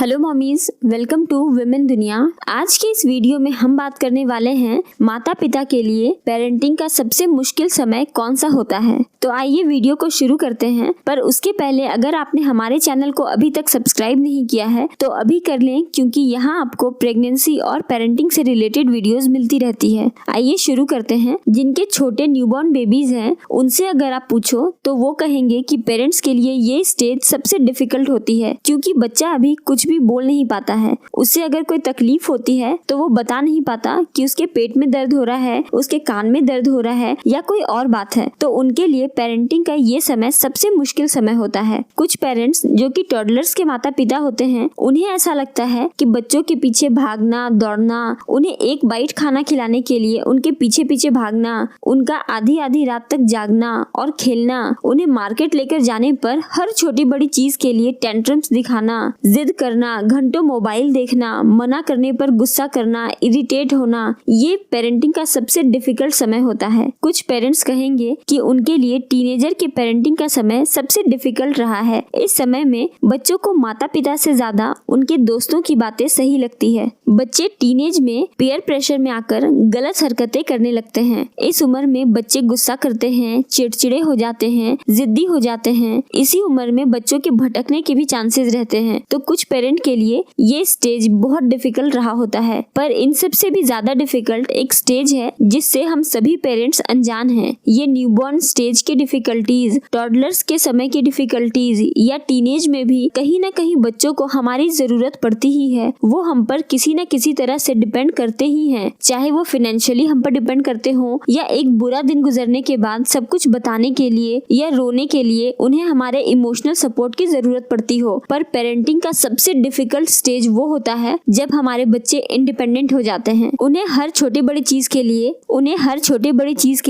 Hello mommies, welcome to women दुनिया। आज के इस वीडियो में हम बात करने वाले हैं माता पिता के लिए पेरेंटिंग का सबसे मुश्किल समय कौन सा होता है। तो आइए वीडियो को शुरू करते हैं। पर उसके पहले अगर आपने हमारे चैनल को अभी तक सब्सक्राइब नहीं किया है तो अभी कर लें, क्योंकि यहाँ आपको प्रेगनेंसी और पेरेंटिंग से रिलेटेड वीडियोस मिलती रहती है। आइए शुरू करते हैं। जिनके छोटे न्यूबॉर्न बेबीज हैं उनसे अगर आप पूछो तो वो कहेंगे कि पेरेंट्स के लिए ये स्टेज सबसे डिफिकल्ट होती है, क्योंकि बच्चा अभी कुछ भी बोल नहीं पाता है। उससे अगर कोई तकलीफ होती है तो वो बता नहीं पाता कि उसके पेट में दर्द हो रहा है, उसके कान में दर्द हो रहा है या कोई और बात है। तो उनके लिए पेरेंटिंग का ये समय सबसे मुश्किल समय होता है। कुछ पेरेंट्स जो कि टॉडलर्स के माता पिता होते हैं, उन्हें ऐसा लगता है कि बच्चों के पीछे भागना दौड़ना, उन्हें एक बाइट खाना खिलाने के लिए उनके पीछे पीछे भागना, उनका आधी आधी रात तक जागना और खेलना, उन्हें मार्केट लेकर जाने पर हर छोटी बड़ी चीज के लिए टेंट्रम्स दिखाना, जिद करना, घंटों मोबाइल देखना, मना करने पर गुस्सा करना, इरिटेट होना, ये पेरेंटिंग का सबसे डिफिकल्ट समय होता है। कुछ पेरेंट्स कहेंगे कि उनके लिए टीनेजर के पेरेंटिंग का समय सबसे डिफिकल्ट रहा है। इस समय में बच्चों को माता पिता से ज्यादा उनके दोस्तों की बातें सही लगती है। बच्चे टीनेज में पीयर प्रेशर में आकर गलत हरकतें करने लगते हैं। इस उम्र में बच्चे गुस्सा करते हैं, चिड़चिड़े हो जाते हैं, जिद्दी हो जाते हैं। इसी उम्र में बच्चों के भटकने के भी चांसेस रहते हैं। तो कुछ पेरेंट के लिए ये स्टेज बहुत डिफिकल्ट रहा होता है। पर इन सब से भी ज्यादा डिफिकल्ट एक स्टेज है जिससे हम सभी पेरेंट्स अनजान हैं। ये न्यूबॉर्न स्टेज की डिफिकल्टीज, टॉडलर्स के समय की डिफिकल्टीज या टीनेज में भी कहीं ना कहीं बच्चों को हमारी जरूरत पड़ती ही है। वो हम पर किसी न किसी तरह से डिपेंड करते ही हैं, चाहे वो फाइनेंशियली हम पर डिपेंड करते हो या एक बुरा दिन गुजरने के बाद सब कुछ बताने के लिए या रोने के लिए उन्हें हमारे इमोशनल सपोर्ट की जरूरत पड़ती हो। पर पेरेंटिंग का सबसे डिफिकल्ट स्टेज वो होता है जब हमारे बच्चे इंडिपेंडेंट हो जाते हैं। उन्हें हर छोटी बड़ी चीज के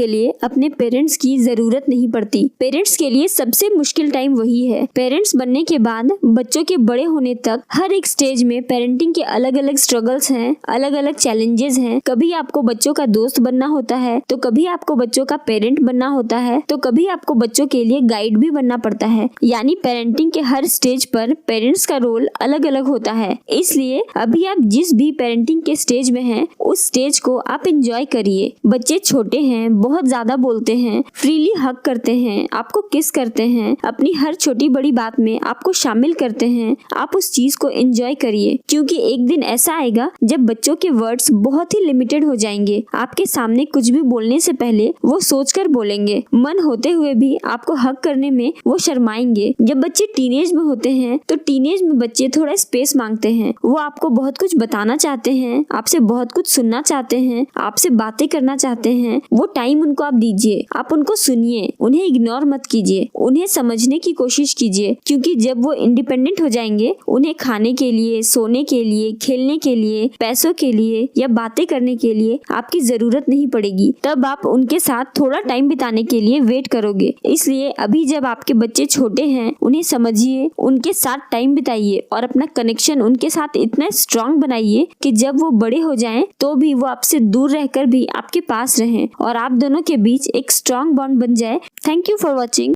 लिए अपने पेरेंट्स की जरूरत नहीं पड़ती। पेरेंट्स के लिए सबसे मुश्किल टाइम वही है। पेरेंट्स बनने के बाद बच्चों के बड़े होने तक हर एक स्टेज में पेरेंटिंग के अलग अलग स्ट्रगल्स हैं, अलग अलग चैलेंजेस हैं। कभी आपको बच्चों का दोस्त बनना होता है, तो कभी आपको बच्चों का पेरेंट बनना होता है, तो कभी आपको बच्चों के लिए गाइड भी बनना पड़ता है। यानी पेरेंटिंग के हर स्टेज पर पेरेंट्स का रोल अलग अलग होता है। इसलिए अभी आप जिस भी पेरेंटिंग के स्टेज में हैं, उस स्टेज को आप एंजॉय करिए। बच्चे छोटे हैं, बहुत ज्यादा बोलते हैं, फ्रीली हग करते हैं, आपको किस करते हैं, अपनी हर छोटी बड़ी बात में आपको शामिल करते हैं। आप उस चीज को एंजॉय करिए, क्योंकि एक दिन ऐसा आएगा जब बच्चों के वर्ड्स बहुत ही लिमिटेड हो जाएंगे। आपके सामने कुछ भी बोलने से पहले वो सोचकर बोलेंगे। मन होते हुए भी आपको हग करने में वो शर्माएंगे। जब बच्चे टीनेज में होते हैं तो टीनेज में बच्चे थोड़ा स्पेस मांगते हैं। वो आपको बहुत कुछ बताना चाहते हैं, आपसे बहुत कुछ सुनना चाहते हैं, आपसे बातें करना चाहते हैं। वो टाइम उनको आप दीजिए, आप उनको सुनिए, उन्हें इग्नोर मत कीजिए, उन्हें समझने की कोशिश कीजिए। क्योंकि जब वो इंडिपेंडेंट हो जाएंगे, उन्हें खाने के लिए, सोने के लिए, खेलने के लिए, पैसों के लिए या बातें करने के लिए आपकी जरूरत नहीं पड़ेगी। तब आप उनके साथ थोड़ा टाइम बिताने के लिए वेट करोगे। इसलिए अभी जब आपके बच्चे छोटे हैं, उन्हें समझिए, उनके साथ टाइम बिताइए और अपना कनेक्शन उनके साथ इतना स्ट्रांग बनाइए कि जब वो बड़े हो जाएं तो भी वो आपसे दूर रहकर भी आपके पास रहें और आप दोनों के बीच एक स्ट्रांग बॉन्ड बन जाए। Thank you for watching.